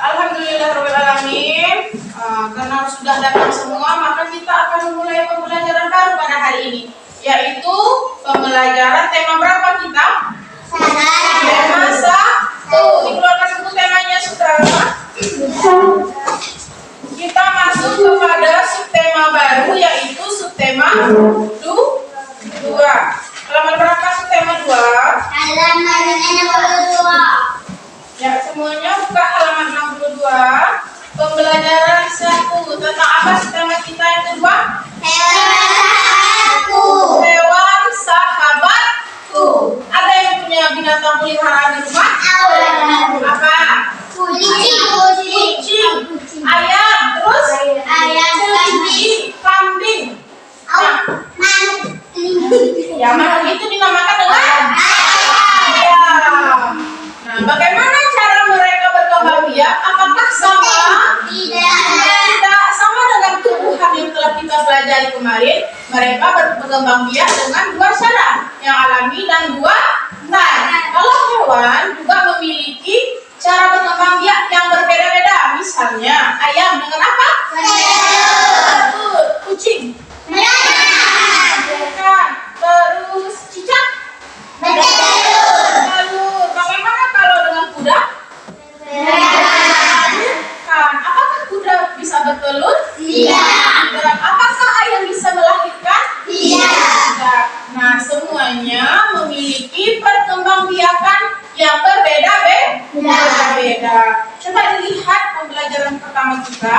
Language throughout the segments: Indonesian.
Alhamdulillahirrahmanirrahim. Karena sudah datang semua, maka kita akan memulai pembelajaran baru pada hari ini, yaitu pembelajaran tema berapa kita? Tema 1. Dikeluarkan buku temanya saudara. Kita masuk kepada subtema baru, yaitu subtema 2. Halaman berapa subtema 2? Halaman 62. Ya, semuanya buka halaman 62. Pembelajaran 1. Tentang apa tema kita yang kedua? Hewan sahabatku. Ada yang punya binatang peliharaan di rumah? Apa? Kucing. Ayam. Terus? Kambing. Ya, makhluk itu dinamakan dengan ayam. Nah, bagaimana cara mereka berkembang biak? Apakah sama? Tidak sama dengan tumbuhan yang telah kita pelajari kemarin. Mereka berkembang biak dengan dua cara, yang alami dan buatan. Kalau hewan juga memiliki cara berkembang biak yang berbeda-beda. Misalnya ayam dengan apa? Kucing. Terus cicak. Lalu bagaimana kalau dengan kuda? Apakah kuda bisa bertelur? Tidak. Apakah ayam bisa melahirkan? Tidak. Nah, semuanya memiliki perkembangbiakan yang berbeda-beda. Coba dilihat pembelajaran pertama kita.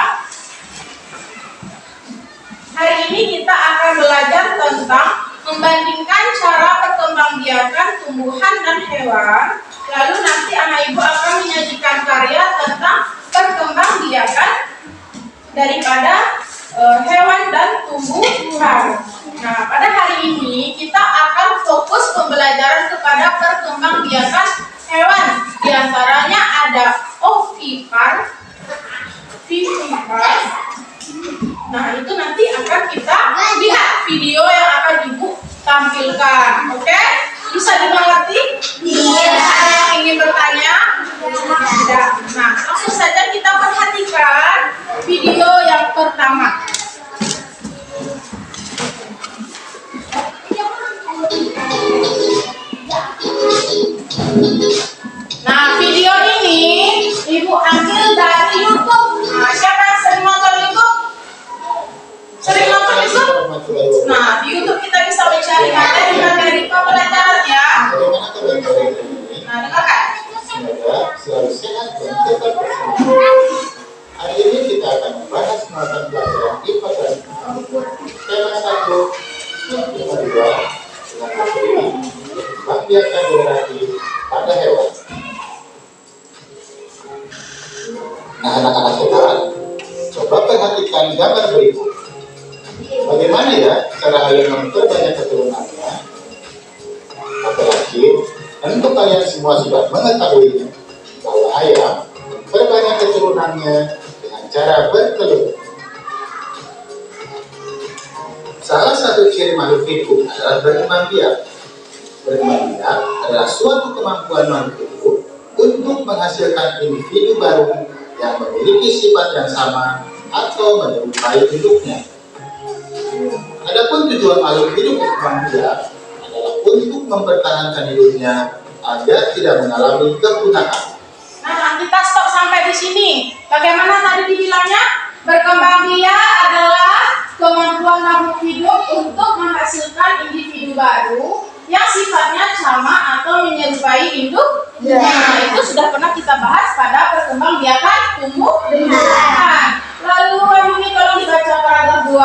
Hari ini kita akan belajar tentang membandingkan cara perkembangbiakan tumbuhan dan hewan. Lalu nanti anak ibu akan menyajikan karya tentang perkembangbiakan daripada hewan dan tumbuhan. Nah, pada hari ini kita akan fokus pembelajaran kepada perkembangbiakan hewan. Di antaranya ada ovipar, vivipar. Nah, itu nanti akan kita lihat video yang akan ibu tampilkan. Oke? Bisa dimengerti? Ada yang ingin bertanya? Tidak. Nah, langsung saja kita perhatikan video yang pertama. Nah, video ini ibu ambil dari YouTube. Nah, siapa yang sering nonton YouTube? Sering nonton YouTube? Nah, di YouTube kita bisa mencari materi pembelajaran ya. Nah, dengarkan. Selalu sehat dan tetap bersama. Hari ini kita akan membahas mata pelajaran IPA dan tema 1, tema 2 dengan materi perkembangbiakan generasi pada hewan. Nah, anak-anak hewan, coba perhatikan gambar berikut. Bagaimana ya cara ayam memperbanyak keturunannya? Apalagi tentu kalian semua sudah mengetahuinya bahwa ayam memperbanyak keturunannya dengan cara bertelur. Salah satu ciri makhluk hidup adalah berkembang biak. Berkembang biak adalah suatu kemampuan makhluk hidup untuk menghasilkan individu baru yang memiliki sifat yang sama atau menyerupai induknya. Adapun tujuan makhluk hidup berkembang biak adalah untuk mempertahankan hidupnya agar tidak mengalami kepunahan. Nah, kita stop sampai di sini. Bagaimana tadi dibilangnya? Berkembang biak adalah kemampuan makhluk hidup untuk menghasilkan individu baru yang sifatnya sama atau menyerupai induk. Nah, itu sudah pernah kita bahas pada perkembangbiakan tumbuhan. Lalu ini kalau dibaca paragraf 2.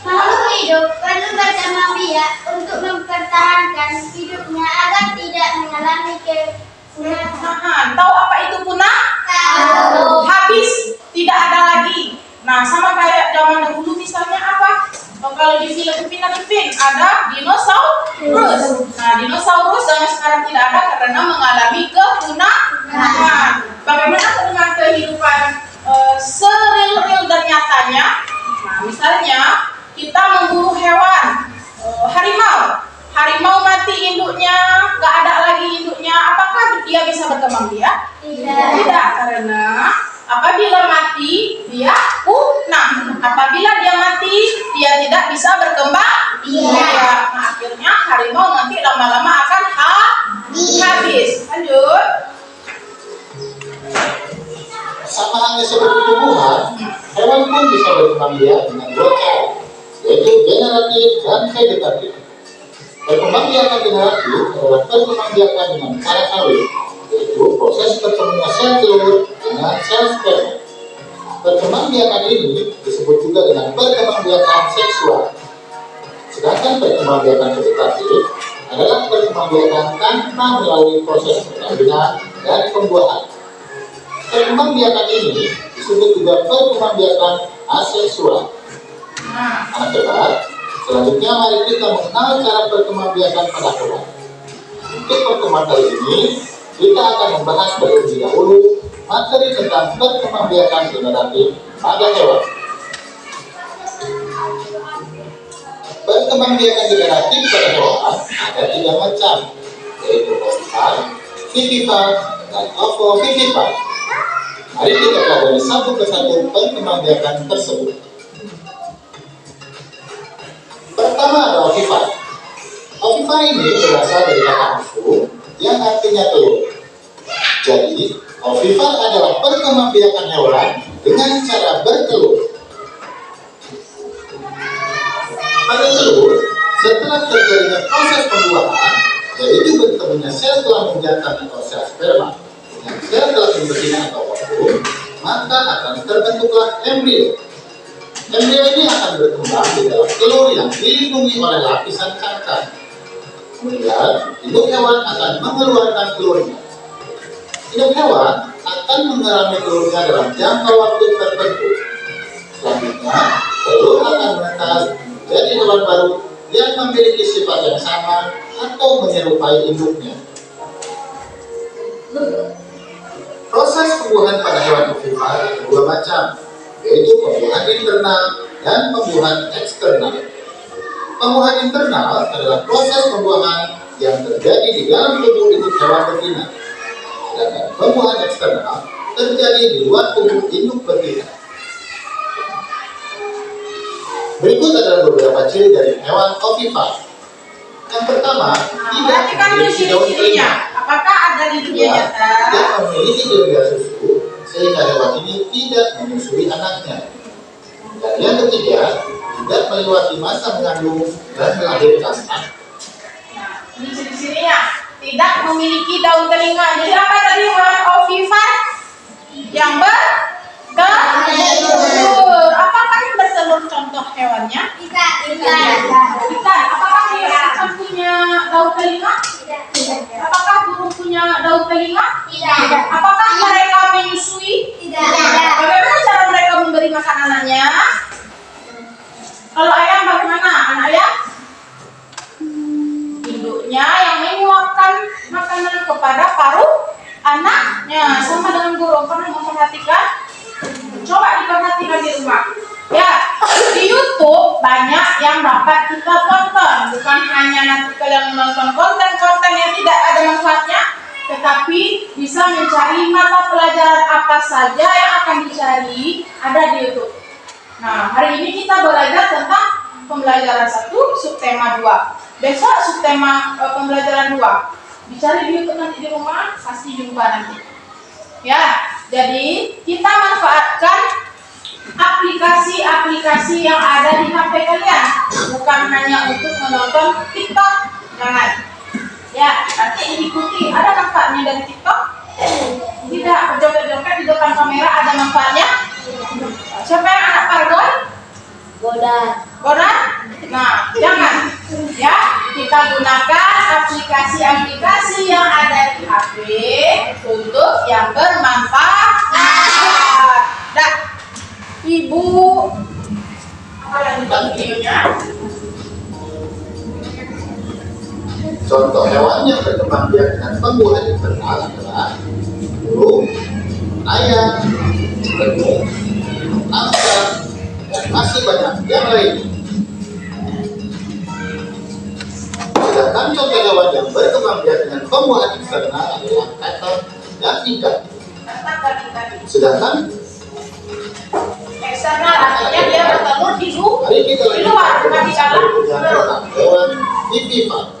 Makhluk hidup perlu berkembang biak untuk mempertahankan hidupnya agar tidak mengalami kepunahan. Tahu apa itu punah? Tahu. Habis, tidak ada lagi. Nah, sama kayak zaman dahulu misalnya apa? Kalau di film Upin ada dinosaurus. Nah, dinosaurus zaman sekarang tidak ada karena mengalami kepunahan. Tidak, karena apabila mati dia punah. Apabila dia mati dia tidak bisa berkembang biak. Nah, akhirnya harimau nanti lama-lama akan habis. Lanjut. Sama halnya seperti tumbuhan, hewan pun bisa berkembang biak dengan dua cara, yaitu generatif dan vegetatif. Perkembangbiakan generatif adalah perkembangbiakan dengan cara kawin, yaitu proses bertemunya sel telur dengan sel sperma. Perkembangbiakan ini disebut juga dengan perkembangbiakan seksual. Sedangkan perkembangbiakan vegetatif adalah perkembangbiakan tanpa melalui proses perkawinan dan pembuahan. Perkembangbiakan ini disebut juga perkembangbiakan aseksual. Anak hebat, selanjutnya mari kita mengenal cara perkembangbiakan pada hewan. Untuk pertemuan kali ini, kita akan membahas terlebih dahulu materi tentang perkembangbiakan generatif pada hewan. Perkembangbiakan generatif pada hewan ada 3 macam, yaitu ovipar, vivipar, dan ovovivipar. Mari kita pelajari satu persatu perkembangbiakan tersebut. Pertama ada ovipar. Ovipar ini berasal dari kata ovu yang artinya telur. Jadi, ovipar adalah perkembangbiakan hewan dengan cara bertelur. Pada telur, setelah terjadinya proses pembuahan, yaitu bertemunya sel kelamin jantan atau sel sperma dengan sel kelamin betina atau ovum, maka akan terbentuklah embrio. Embrio ini akan berkembang di dalam telur yang dilindungi oleh lapisan cangkang. Kemudian, induk hewan akan mengeluarkan telurnya. Induk hewan akan mengerami telurnya dalam jangka waktu tertentu. Selanjutnya, telur akan menetas menjadi hewan baru yang memiliki sifat yang sama atau menyerupai induknya. Proses pembuahan pada hewan ovipar ada 2 macam, yaitu pembuahan internal dan pembuahan eksternal. Pembuahan internal adalah proses pembuahan yang terjadi di dalam tubuh induk hewan betina, sedangkan pembuahan eksternal terjadi di luar tubuh induk betina. Berikut adalah beberapa ciri dari hewan ovipar. Yang pertama, tidak Perhatikan dulu memiliki daun telinga. ciri-cirinya. Apakah ada di dunia nyata? Tidak memiliki kelenjar susu, sehingga hewan ini tidak menyusui anaknya. Dan yang ketiga, tidak melewati masa mengandung dan melahirkan anak. Nah, ini ciri-cirinya. Tidak memiliki daun telinga. Jadi apa tadi hewan ovipar? Yang bertelur. Apakah yang bertelur contoh hewannya? Ikan. Apakah dia akan punya daun telinga? Apakah burung punya daun telinga? Apakah mereka menyusui? Bagaimana cara mereka memberi makan anaknya? Kalau ayam bagaimana? Anak ayam? Induknya yang menyuapkan makanan kepada paruh anaknya. Sama dengan burung. Pernah memperhatikan? Coba diperhatikan di rumah. Ya, di YouTube banyak yang dapat kita tonton. Bukan hanya nanti kalian menonton konten-konten yang tidak ada manfaatnya, tetapi bisa mencari mata pelajaran apa saja yang akan dicari ada di YouTube. Nah, hari ini kita belajar tentang pembelajaran 1, subtema 2. Besok subtema pembelajaran 2. Dicari di YouTube nanti di rumah, pasti jumpa nanti. Ya, jadi kita manfaatkan aplikasi-aplikasi yang ada di HP kalian, bukan hanya untuk menonton TikTok. Jangan. Ya, nanti diikuti. Ada manfaatnya dari TikTok? Tidak. Berjoget-joget di depan kamera ada manfaatnya? Siapa yang anak pargon? Goda? Nah, jangan. Ya, kita gunakan aplikasi-aplikasi yang ada di HP untuk yang bermanfaat. Dah. Ibu, apa lanjutan videonya? Contoh hewan yang berkembang biak dengan pembuahan internal adalah burung, ayam, lenung, angsa, dan masih banyak yang lain. Sedangkan contoh hewan yang berkembang biak dengan pembuahan eksternal adalah katak dan ikan. Sedangkan eksternal artinya dia bertelur di luar, bukan di dalam perut. hewan vivipar.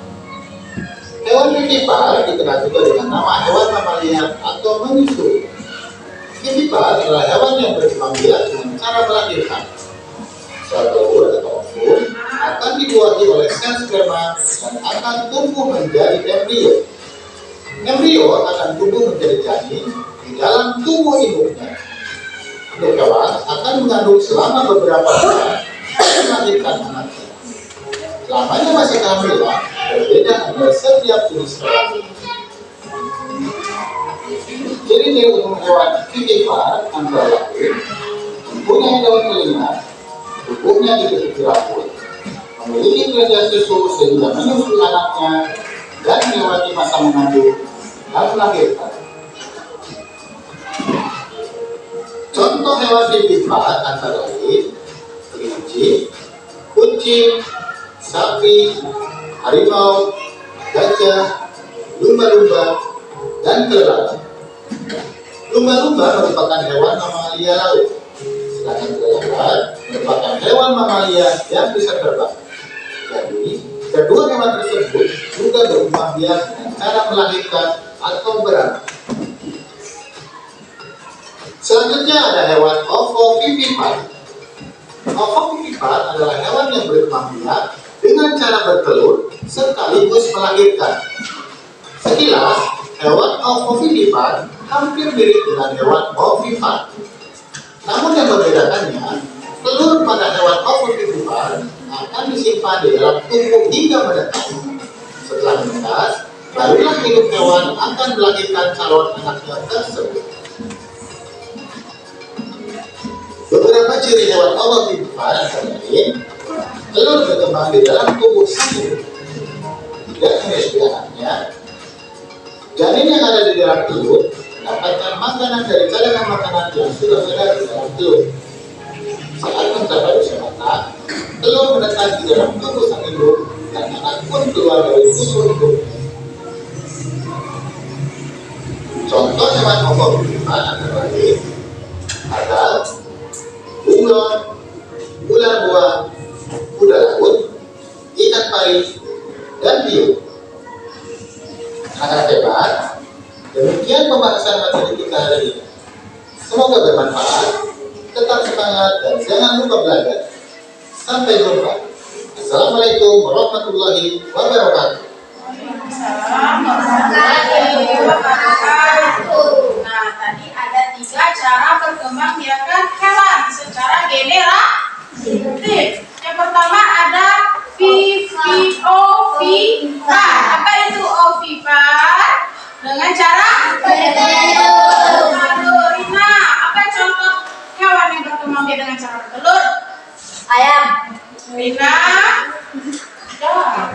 Hewan vivipar dikenal juga dengan nama hewan mamalia atau menyusui. Vivipar adalah hewan yang berkembang biak dengan cara melahirkan. Sel telur atau ovum akan dibuahi oleh sel sperma dan akan tumbuh menjadi embrio. Embrio akan tumbuh menjadi janin di dalam tubuh induknya. Induk hewan akan mengandung selama beberapa bulan dan melahirkan anaknya. Lamanya masih kehamilan berbeda dengan setiap jenis hewan. Ciri-ciri umum hewan vivipar antara lain mempunyai daun telinga, tubuhnya dikelilingi rambut, memiliki kelenjar susu sehingga menyusui anaknya dan melewati masa mengandung dan melahirkan. Contoh hewan vivipar antara lain kelinci, kucing, sapi, harimau, gajah, lumba-lumba, dan kelelawar. Lumba-lumba merupakan hewan mamalia laut, sedangkan kelelawar merupakan hewan mamalia yang bisa terbang. Jadi, kedua hewan tersebut juga berkembang biak dengan cara melahirkan atau beranak. Selanjutnya ada hewan ovovivipar. Ovovivipar adalah hewan yang berkembang biak dengan cara bertelur sekaligus melahirkan. Sekilas, hewan ovovivipar hampir mirip dengan hewan ovipar. Namun yang membedakannya, telur pada hewan ovovivipar akan disimpan di dalam tubuh hingga menetas. Setelah menetas, barulah induk hewan akan melahirkan calon anaknya tersebut. Beberapa ciri hewan ovovivipar antara lain, telur berkembang di dalam tubuh sang induk, tidak menyusui anaknya. Janin yang ada di dalam telur mendapatkan makanan dari cadangan makanan yang sudah ada di dalam telur. Saat mencapai usia matang, telur menetas di dalam tubuh sang induk dan anak pun keluar dari tubuh induknya. Contoh hewan ovovivipar antara lain ada bunglon, ular buah, kuda laut, ikan pari, dan hiu. Anak hebat, demikian pembahasan materi kita hari ini. Semoga bermanfaat, tetap semangat dan jangan lupa belajar. Sampai jumpa. Assalamualaikum warahmatullahi wabarakatuh. Nah, tadi ada 3 cara perkembangbiakan hewan secara generatif. Yang pertama ada ovipar. Apa itu ovipar? Dengan cara bertelur. Rina, apa contoh hewan yang berkembang biak dengan cara bertelur? Ayam. Rina, jawab.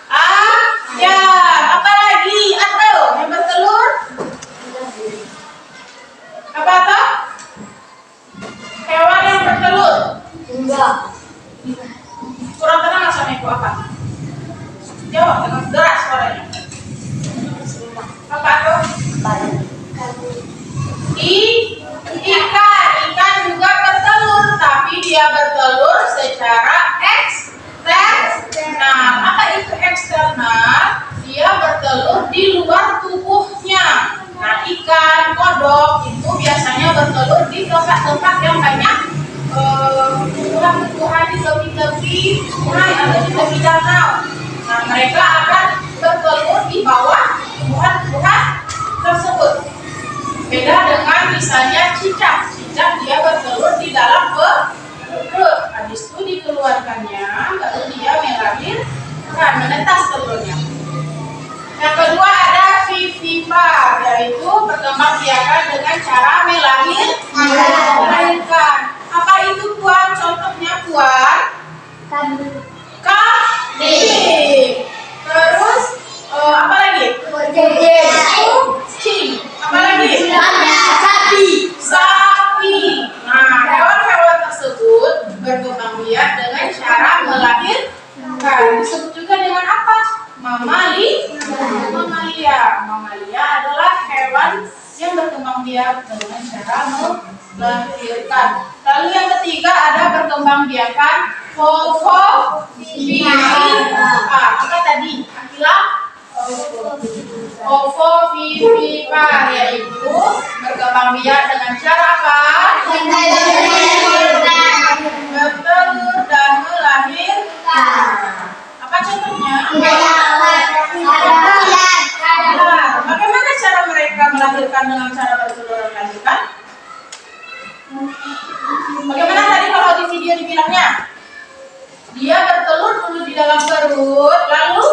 Ayam. Apa lagi? Atau yang bertelur? Apa tuh? Hewan yang bertelur. Enggak. Kurang tenang sama ibu apa? Jawab dengan keras suaranya. Apa tuh? Ikan juga bertelur, tapi dia bertelur secara eksternal. Apa itu eksternal? Dia bertelur di luar tubuhnya. Nah, ikan, kodok itu biasanya bertelur di tempat-tempat yang banyak tumbuhan-tumbuhan di tepi-tepi sungai atau di tepi danau. Nah, mereka akan bertelur di bawah tumbuhan-tumbuhan tersebut. Beda dengan misalnya cicak. Cicak dia bertelur di dalam perut. Habis itu dikeluarkannya, baru dia melahirkan, menetas telurnya. Yang kedua ada vivipar, yaitu perkembangbiakan dengan cara melahirkan. Apa itu Puan? Contohnya Puan? Kambing. Terus apa lagi? Kucing. Apa lagi? Sapi. Nah, hewan-hewan tersebut berkembang biak dengan cara melahirkan. Disebut juga dengan apa? Mamalia. Mamalia adalah hewan yang berkembang biak biak dengan cara melahirkan. Lalu yang ketiga ada berkembangbiakan apa tadi? Akila? Ovovivipar, yaitu berkembangbiak dengan cara apa? Bertelur dan melahirkan. Apa contohnya? Bagaimana cara mereka melahirkan dengan cara bertelur dan melahirkan? Bagaimana tadi kalau di video dibilangnya? Dia bertelur dulu di dalam perut, lalu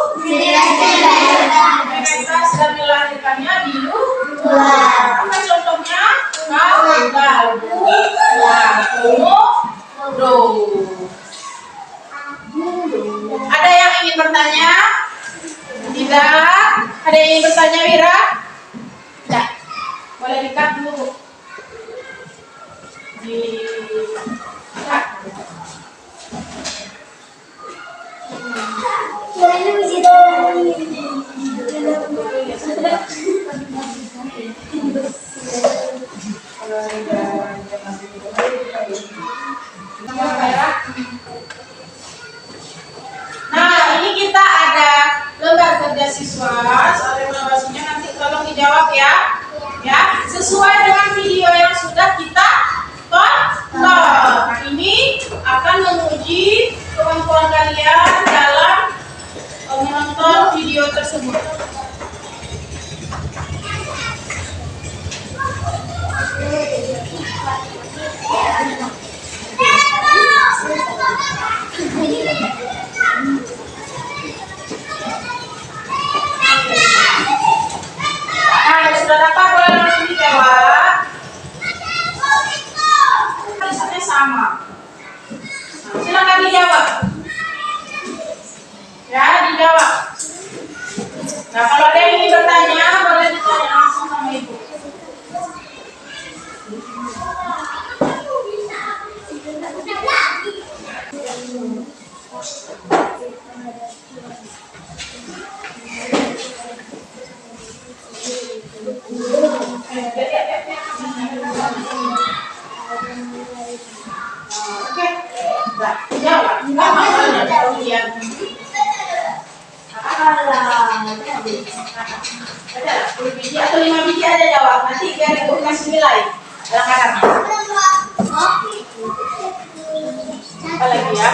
menetas dan melahirkannya di luar. Apa contohnya? Komodo. Ada yang ingin bertanya? Tidak. Ada yang ingin bertanya, Wira? Tidak. Boleh dikat dulu. Nah, ini kita ada lembar kerja siswa. Soal evaluasinya nanti tolong dijawab ya. Ya, sesuai dengan video yang sudah kita tonton. Ini akan menguji kemampuan kalian dalam menonton video tersebut. Nah, sudah dapat boleh langsung dijawab. Tulisannya sama. Nah, silakan dijawab. Ya, dijawab. Nah, kalau ada yang ingin bertanya, boleh ditanya langsung sama ibu. Oke, jawab. Enggak masalah kalau lihat. Ada 10 biji atau 5 biji aja jawab. Nanti biar ibu kasih nilai. Kadang-kadang. Apa lagi ya?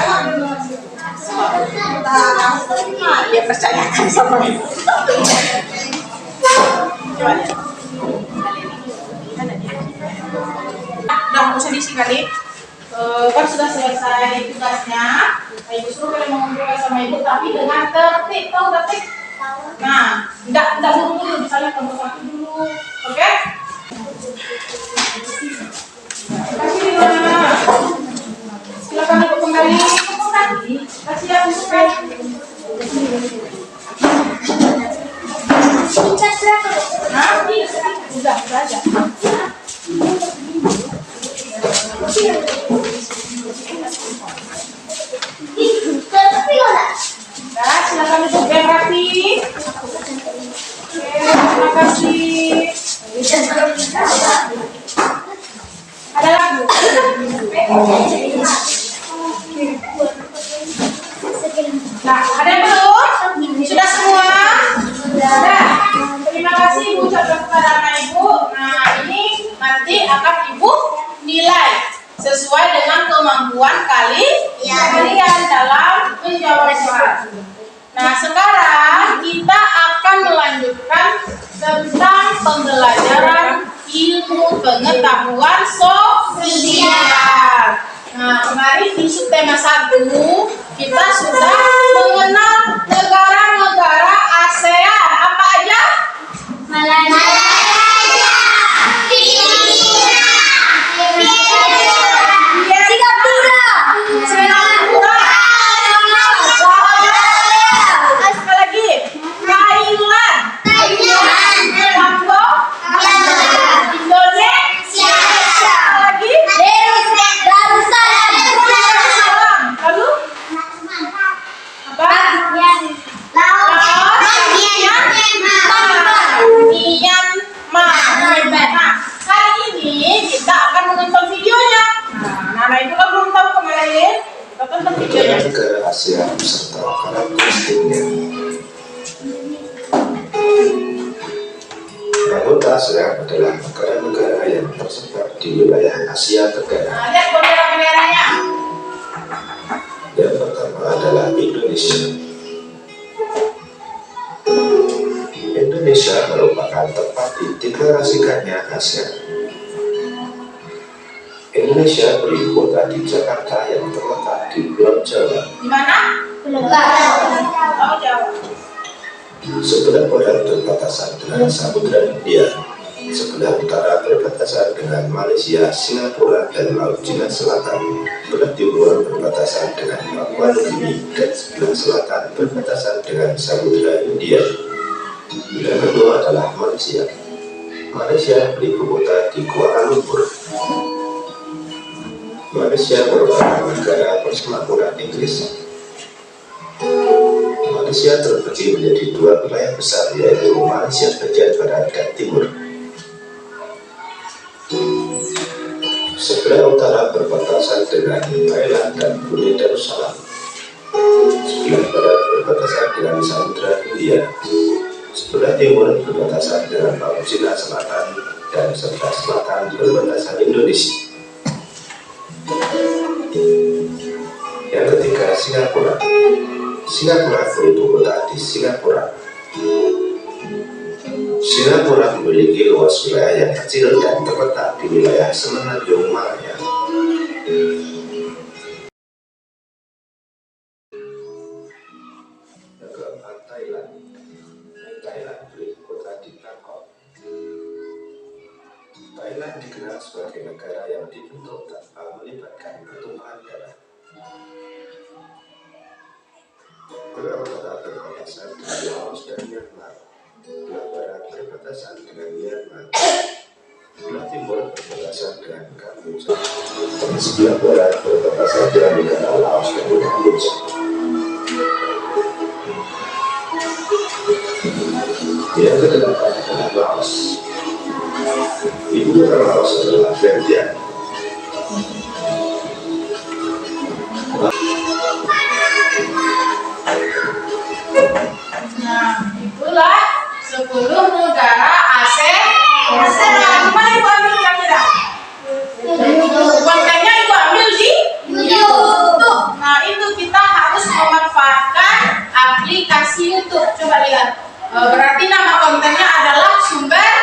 Dia percayakan sama ibu. Coba lihat. Udah nggak usah diisi kali. Kan sudah selesai tugasnya. Ibu suruh kalian mengumpulkan sama ibu, tapi dengan tertib, tahu tertib? Nah, enggak buru-buru, misalnya kamu satu dulu, oke? Kasih di mana? Silakan ibu kembali. Kasih yang bukan. Nanti udah aja. Nah, silakan duduk yang rapi. Terima kasih. Ada lagu. Nah, ada yang belum? Sudah semua? Sudah. Terima kasih Ibu ucapkan kepada anak Ibu. Nah, ini nanti akan Ibu nilai sesuai dengan kemampuan kalian dalam menjawab soal. Nah, sekarang kita akan melanjutkan tentang pembelajaran ilmu pengetahuan sosial. Nah, kemarin di subtema 1 kita sudah mengenal negara-negara ASEAN. Apa aja? Malaysia, Singapura, Apa lagi? Thailand, Kamboja, Indonesia. Apa lagi? Darussalam, Lalu apa? Laos, Myanmar. tersebar di wilayah Asia Tenggara. Nah, lihat bendera-benderanya. Yang pertama adalah Indonesia. Indonesia merupakan tempat dideklarasikannya ASEAN. Indonesia beribu kota di Jakarta yang terletak di Pulau Jawa. Di mana? Pulau Jawa. Sebelah barat berbatasan dengan Samudra Hindia, sebelah utara berbatasan dengan Malaysia, Singapura, dan Laut Cina Selatan. Sebelah timur berbatasan dengan Papua Nugini, dan sebelah selatan berbatasan dengan Samudra Hindia. Yang kedua adalah Malaysia. Malaysia beribu kota di Kuala Lumpur. Malaysia merupakan negara persemakmuran Inggris. Malaysia terbagi menjadi dua wilayah besar, yaitu Malaysia bagian barat dan timur. Sebelah utara berbatasan dengan Thailand dan Brunei Darussalam. Sebelah barat berbatasan dengan Samudra Hindia. Sebelah timur berbatasan dengan Laut Cina Selatan, dan sebelah selatan berbatasan Indonesia. Yang ketiga, Singapura. Singapura beribu kota di Singapura. Singapura memiliki luas wilayah yang kecil dan terletak di wilayah Semenanjung Malaya. Yang keempat, Thailand. Thailand beribu kota di Bangkok. Thailand dikenal sebagai negara yang dibentuk tanpa melibatkan pertumpahan darah. Sebelah utara berbatasan dengan Laos dan Myanmar. Sebelah barat berbatasan dengan Myanmar. Sebelah timur berbatasan dengan Kamboja. Dan sebelah barat berbatasan dengan negara Laos dan Kamboja. Yang kedelapan adalah Laos. Ibu kota Laos adalah Vientiane. Nah, itulah 10 negara ASEAN. Gimana Ibu ambil kira-kira? Kontennya Ibu ambil di YouTube. Nah, itu kita harus memanfaatkan aplikasi YouTube. Coba lihat. Berarti nama kontennya adalah Sumber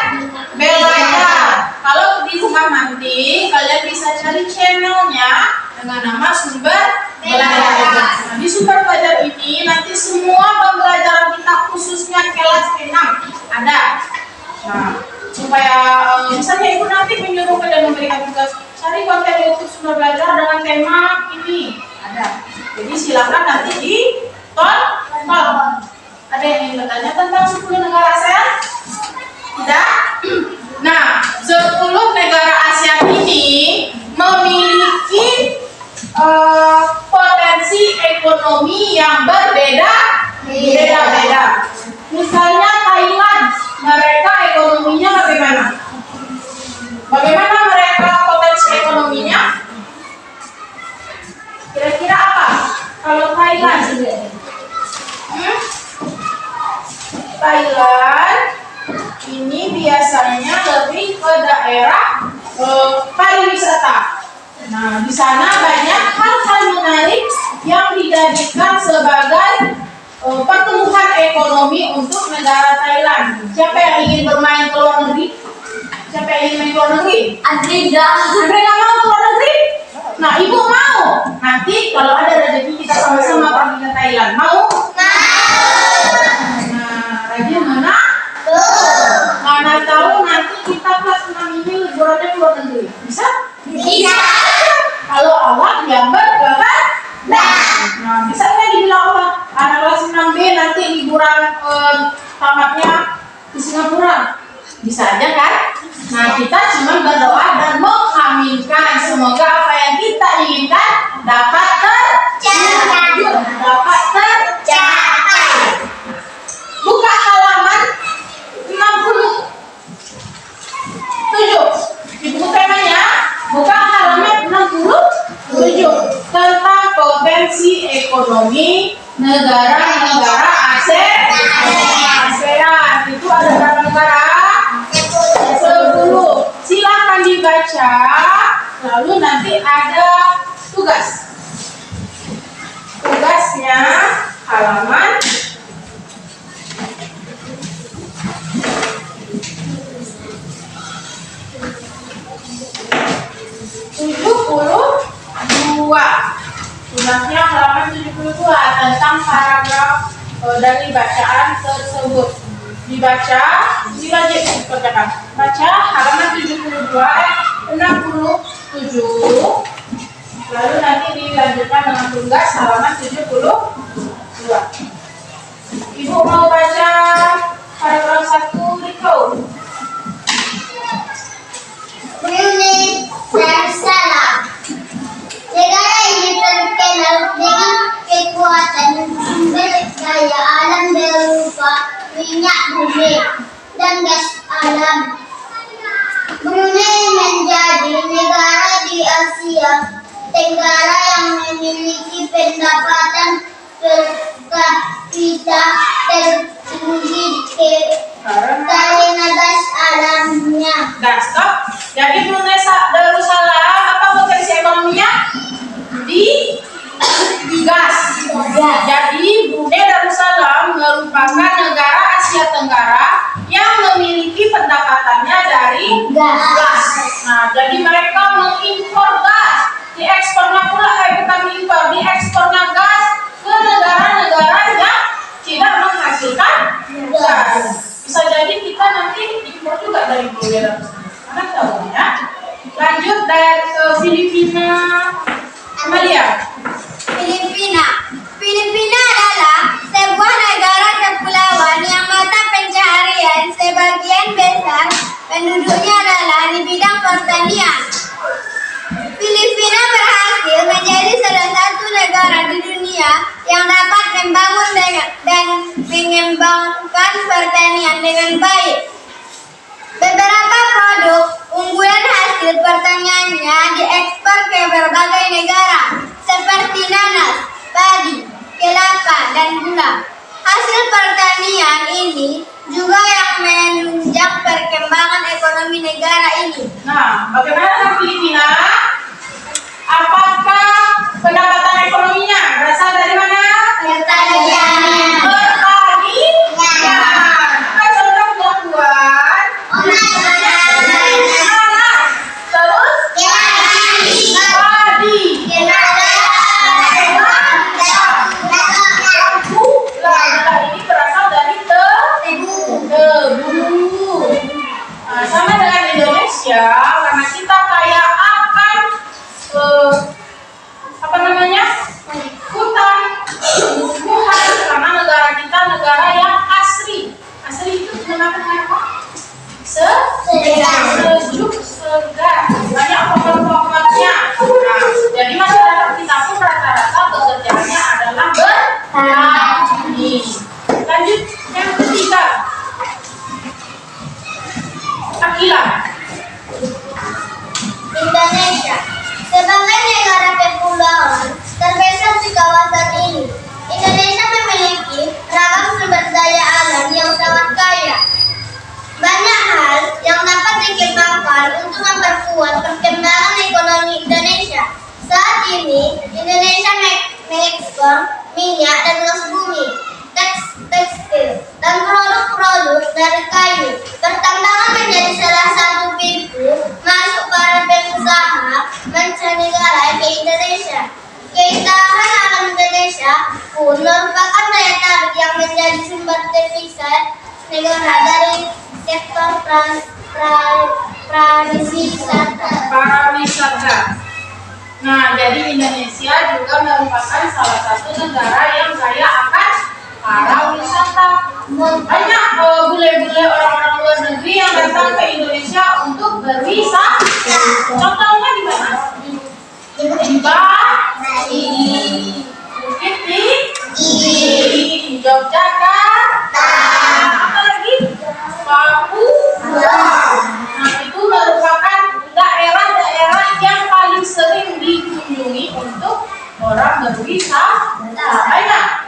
Belajar. Kalau di rumah nanti kalian bisa cari channelnya dengan nama Sumber Belajar. Nah, di Sumber Belajar ini nanti semua pembelajaran kita khususnya kelas 6 ada. Nah, supaya misalnya Ibu nanti menyuruh kalian memberikan tugas cari konten YouTube Sumber Belajar dengan tema ini ada. Jadi silakan nanti ditonton. Ada yang ingin bertanya tentang 10 negara ASEAN? Tidak? Nah, 10 negara ASEAN ini memiliki potensi ekonomi yang berbeda-beda. Misalnya Thailand, mereka ekonominya bagaimana? Bagaimana mereka potensi ekonominya? Kira-kira apa? Kalau Thailand, Thailand ini biasanya lebih ke daerah pariwisata. Nah, di sana banyak hal-hal menarik yang dijadikan sebagai pertumbuhan ekonomi untuk negara Thailand. Siapa yang ingin bermain ke luar negeri? Siapa yang ingin main ke luar negeri? Andre nggak mau ke luar negeri? Nah, Ibu mau. Nanti kalau ada rezeki kita sama-sama pergi ke Thailand. Mau? Rajin mana? Mana tahu nanti kita kelas 6 ini liburannya ke luar negeri. Bisa? Bisa. Kalau Allah yang berkehendak. Nah, misalnya dibilang Allah, anak kelas 6B nanti liburan tamatnya di Singapura. Bisa aja kan? Nah, kita cuma berdoa dan mengaminkan semoga apa yang kita inginkan dapat tercapai. Buka halaman 67. Di buku temanya buka halaman 67 tentang potensi ekonomi negara-negara ASEAN. Itu ada berapa negara? 10. Silakan di dibaca, lalu nanti ada tugas. Tugasnya halaman 72. Tugasnya halaman 72 tentang paragraf dari bacaan tersebut. Dibaca, diwajib dikerjakan. Baca halaman 67, lalu nanti dilanjutkan dengan tugas halaman 72. Ibu mau baca paragraf 1, Riko. Brunei Darussalam. Negara ini terkenal dengan kekuatan sumber daya alam berupa minyak bumi dan gas alam. Brunei menjadi negara di Asia Tenggara yang memiliki pendapatan per kapita tertinggi karena gas alamnya. Dan stop. Jadi Brunei Darussalam apa potensi ekonominya? Di gas. Jadi Brunei Darussalam merupakan negara Asia Tenggara yang memiliki pendapatannya dari gas. Nah, jadi mereka mengimpor gas, diekspornya pula bukan impor, diekspornya gas ke negara-negara yang tidak menghasilkan gas. Bisa jadi kita nanti impor juga dari Brunei Darussalam. Mana tahu ya? Lanjut dari ke Filipina. Amalia. Filipina adalah sebuah negara kepulauan yang mata pencaharian sebagian besar penduduknya adalah di bidang pertanian. Filipina berhasil menjadi salah satu negara di dunia yang dapat membangun dan mengembangkan pertanian dengan baik. Beberapa produk unggulan hasil pertaniannya diekspor ke berbagai negara seperti nanas, padi, kelapa, dan gula. Hasil pertanian ini juga yang menunjang perkembangan ekonomi negara ini. Nah, bagaimana dengan Filipina? Apakah pendapatan ekonominya berasal dari mana? Pertanian. Pertanian. Apa contoh buah-buahan? Nanas. Terus? Padi. Gula ini berasal dari tebu. Nah, sama dengan Indonesia, karena kita kaya akan hutan, tumbuhan, karena negara kita negara yang asri. Asri itu menggunakan apa? Sejuk, segar, banyak pohon-pohonnya. Nah, jadi masyarakat kita pun rata-rata bekerjanya adalah bertani. Lanjut yang ketiga, Akila. Indonesia sebagai negara kepulauan terbesar di kawasan ini. Indonesia memiliki ragam sumber daya alam yang sangat kaya. Banyak hal yang dapat dikembangkan untuk memperkuat perkembangan ekonomi Indonesia. Saat ini, Indonesia mengekspor minyak dan gas bumi, tekstil, dan produk-produk dari kayu. Pertambangan menjadi salah satu pintu masuk para pengusaha mancanegara ke Indonesia. Keindahan alam Indonesia pun merupakan daya tarik yang menjadi sumber devisa negara dari sektor pariwisata. Nah, jadi Indonesia juga merupakan salah satu negara yang kaya akan pariwisata. Banyak bule-bule orang-orang luar negeri yang datang ke Indonesia untuk berwisata. Contohnya di mana? Di Bali, mungkin di Yogyakarta, apa lagi? Papua. Nah, itu merupakan daerah-daerah yang paling sering dikunjungi untuk orang berwisata.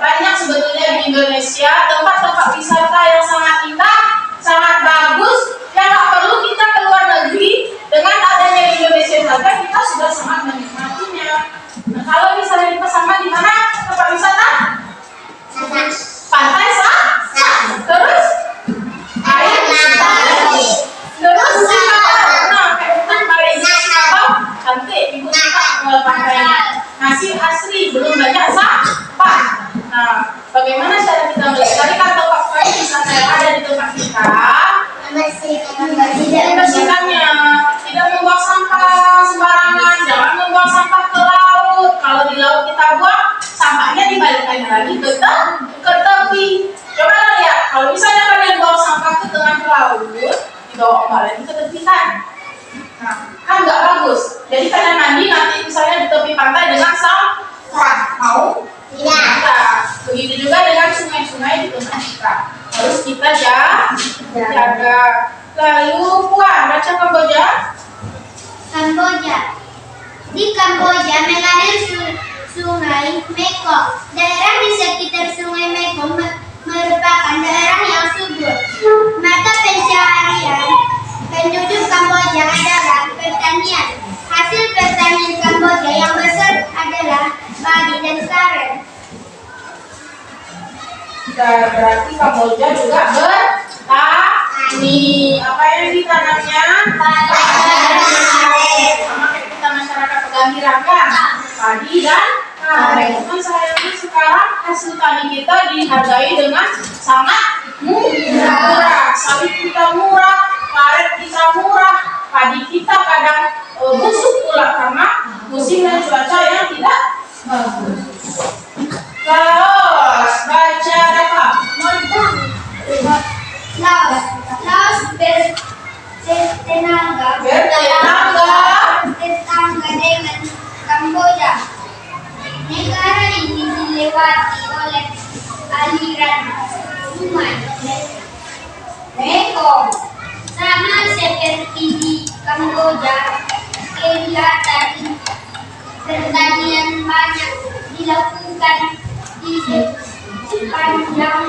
Banyak sebetulnya di Indonesia tempat-tempat wisata yang sangat indah, sangat bagus, yang tak perlu kita ke luar negeri. Dengan ada kan nggak bagus. Jadi kalian mandi nanti misalnya di tepi pantai dengan sampah, mau? Tidak. Nah, begitu juga dengan sungai-sungai di tengah kita. Harus kita jaga. Lalu Puan, baca Kamboja. Kamboja. Di Kamboja mengalir sungai Mekong. Daerah di sekitar sungai Mekong merupakan daerah yang subur. Mata pencaharian penduduk Kamboja adalah pertanian. Hasil pertanian Kamboja yang besar adalah padi dan sawit. Berarti Kamboja juga bertani. Apa yang ditanamnya? Padi. Sama kayak kita masyarakat Pegambiran kan? Padi dan karet. Cuman sayangnya sekarang hasil tani kita dihargai dengan sangat murah. Sawit kita murah, karet kita murah, padi kita kadang busuk pula karena musim dan cuaca yang tidak bagus. Laos, baca apa? Laos bertetangga dengan Kamboja. Negara ini dilewati oleh aliran sungai Mekong. Sama seperti di Kamboja, kegiatan pertanian banyak dilakukan di sepanjang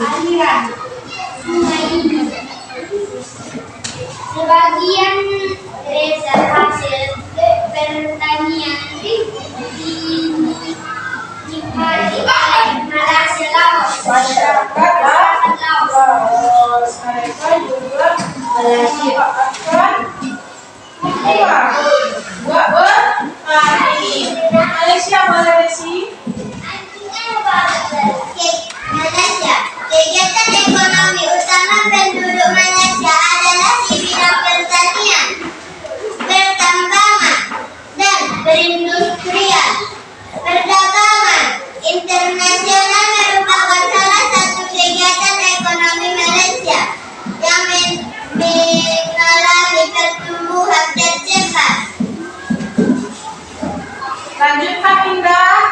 aliran sungai ini. Sebagian besar hasil pertanian dinikmati oleh Malaysia Laos. Masyarakat Laos. Mereka juga memanfaatkan buat bertani. Malaysia boleh sih? Malaysia. Kegiatan ekonomi utama penduduk Malaysia adalah di bidang pertanian, pertambangan, dan perindustrian. Perdagangan internasional merupakan salah satu kegiatan ekonomi Malaysia yang mengalami pertumbuhan tercepat. Lanjut Kak Indra.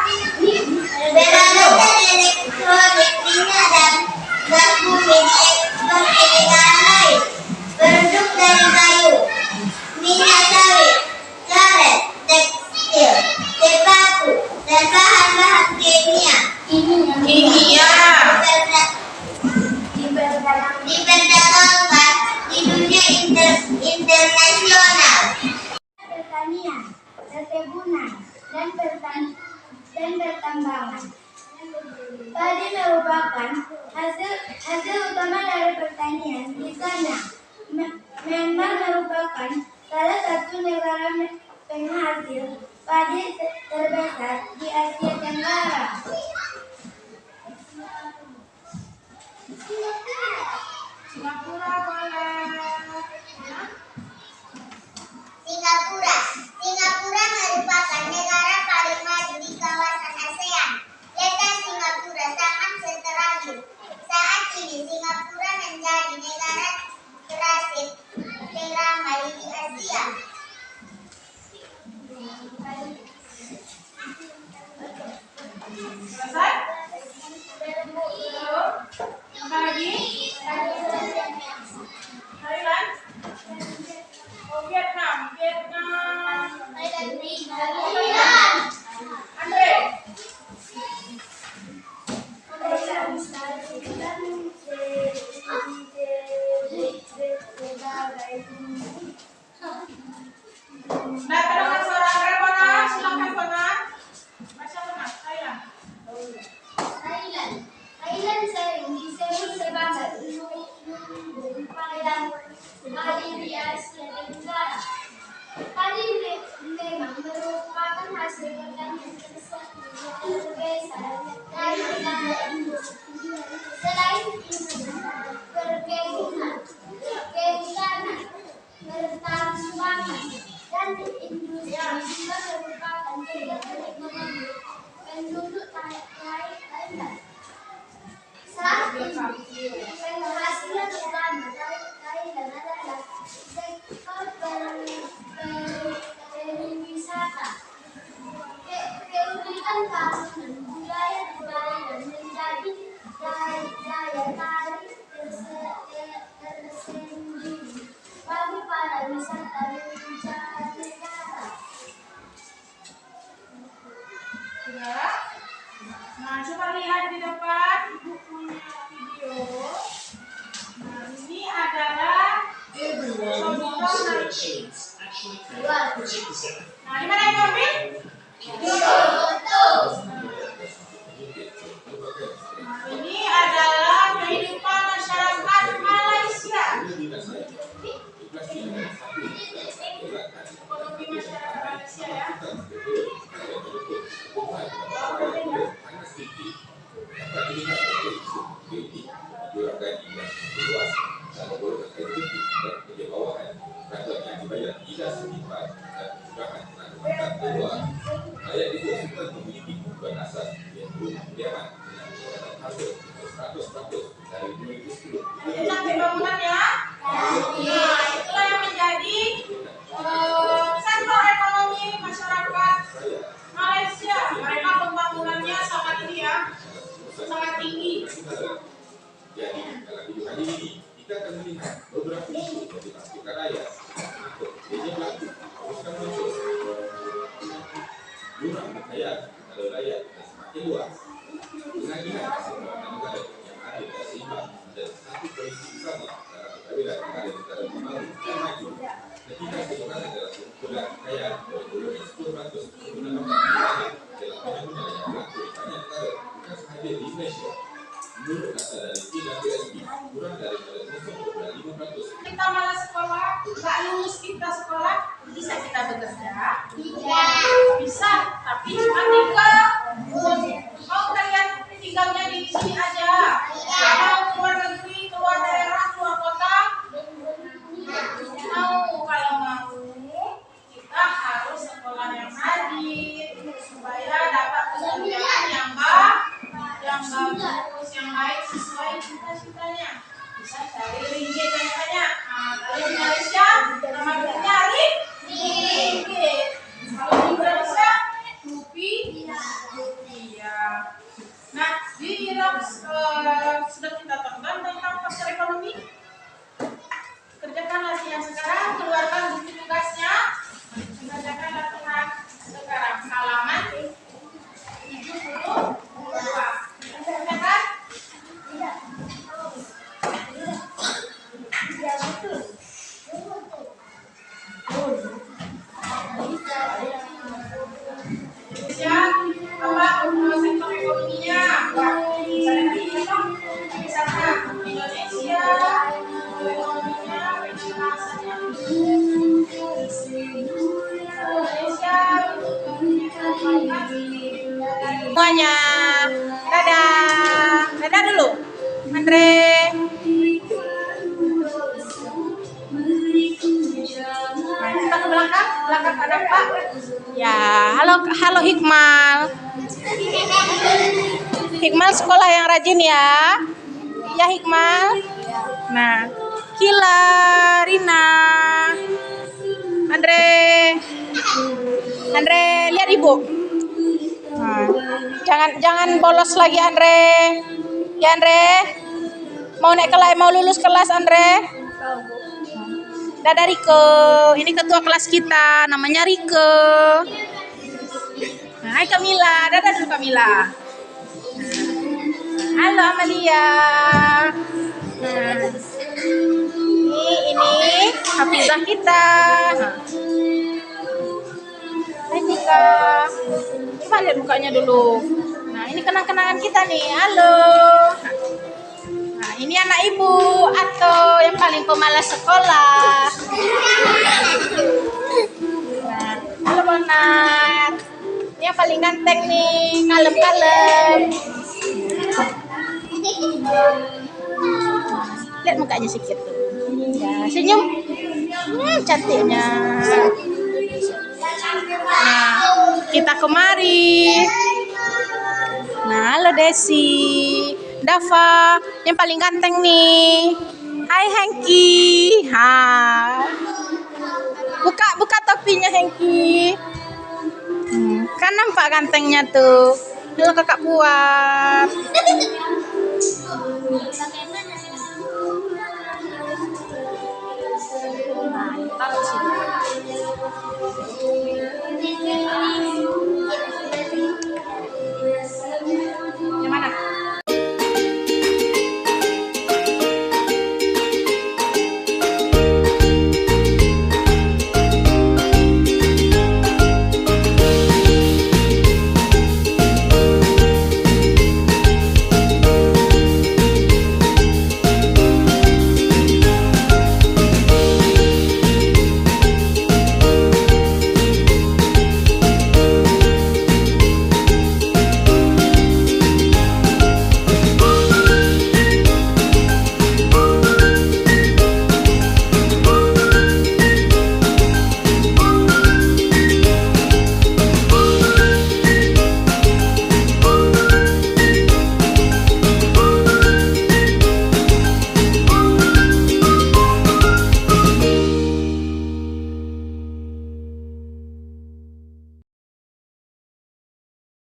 Peralatan elektronik, minyak dan gas bumi diekspor ke negara lain. Produk dari kayu, minyak sawit, karet, tekstil, sepatu, dan bahan-bahan kimia diperdagangkan di dunia internasional. Pertanian, perkebunan, dan pertambangan. Padi merupakan hasil utama dari pertanian di sana. Myanmar merupakan salah satu negara penghasil padi terbesar di Asia Tenggara. Singapura boleh. Singapura merupakan negara paling maju di kawasan ASEAN. Letak Singapura sangat strategis. Saat ini Singapura menjadi negara transit teramai di Asia. Selesai? Belum? Apa lagi? Thailand? Oh, Vietnam. Andre? Nah, terdengar suara Andre Pona. Silakan Pona. Baca Pona, Thailand. Thailand sering disebut sebagai padang padi di Asia Tenggara. Padi memang merupakan hasil pertanian terbesar dari negara ini. Selain itu, perkebunan, kehutanan, pertambangan, dan industri juga merupakan kegiatan ekonomi penduduk Thailand. Saat ini, penghasilan utama Thailand adalah sektor Nah, di mana yang ngambil? Ini adalah kehidupan masyarakat Malaysia. Ekonomi masyarakat Malaysia ya. Cantik bangunannya. Nah, itulah yang menjadi sektor ekonomi masyarakat Malaysia. Mereka pembangunannya sangat ini ya, sangat tinggi. Jadi dalam video kali ini kita akan melihat beberapa isu yang dipastikan rakyat atau jadinya teruskan muncul. Jurang kekayaan adalah rakyat yang semakin luas. Penagihan hasil pembangunan negara yang adil dan seimbang adalah satu kondisi utama dalam keadilan negara pembangun yang maju. Ketika seseorang adalah kumpulan kekayaan bervolume 10% menggunakan dalam undang-undang yang berlaku di banyak negara bukan sahaja di Indonesia. Menurut data dari PWSB, kurang dari 0,5%. Kita malas sekolah, nggak lulus kita sekolah, bisa kita bekerja? Bisa, tapi cuma 3. Mau kalian tinggalnya di sini aja? Mau keluar negeri, keluar daerah, keluar kota? Mau, kalau mau, kita harus sekolah yang rajin supaya dapat pekerjaan yang bagus, yang baik sesuai cita-citanya. Bisa cari ringgit banyak-banyak. Nah, kalau di Malaysia, nama duitnya ringgit. Kalau di Indonesia, rupiah. Nah, di Irak sudah kita tonton tentang pasar ekonomi. Kerjakan latihan sekarang, keluarkan bukti tugasnya. Kerjakan latihan sekarang. Halaman 72. Kerjakan. Sektor ekonominya. Misalnya Indonesia, ekonominya, semuanya. Dadah. Dadah dulu. Andre. Kita ke belakang ada Pak. Ya, halo Hikmal. Hikmal sekolah yang rajin ya. Ya Hikmal. Nah, Kila, Rina, Andre, lihat ibu. Nah, jangan bolos lagi Andre. Ya Andre. Mau lulus kelas Andre. Dadah Rike, ini ketua kelas kita, namanya Rike. Nah, hai Kamila, dadah dulu Kamila. Halo Amalia. Nah, ini Hafizah kita. Hai Tika. Coba lihat mukanya dulu. Nah, ini kenang-kenangan kita nih. Halo. Nah, ini anak ibu atau yang paling pemalas sekolah. Nah, halo Bonat. Ini yang paling ganteng nih, kalem-kalem. Lihat mukanya sedikit tuh. Ya, senyum. Cantiknya. Nah, kita kemari. Nah, halo Desi. Dava, yang paling ganteng nih. Hai Hengki. Buka topinya Hengki. Kan nampak gantengnya tuh. Halo kakak Puan.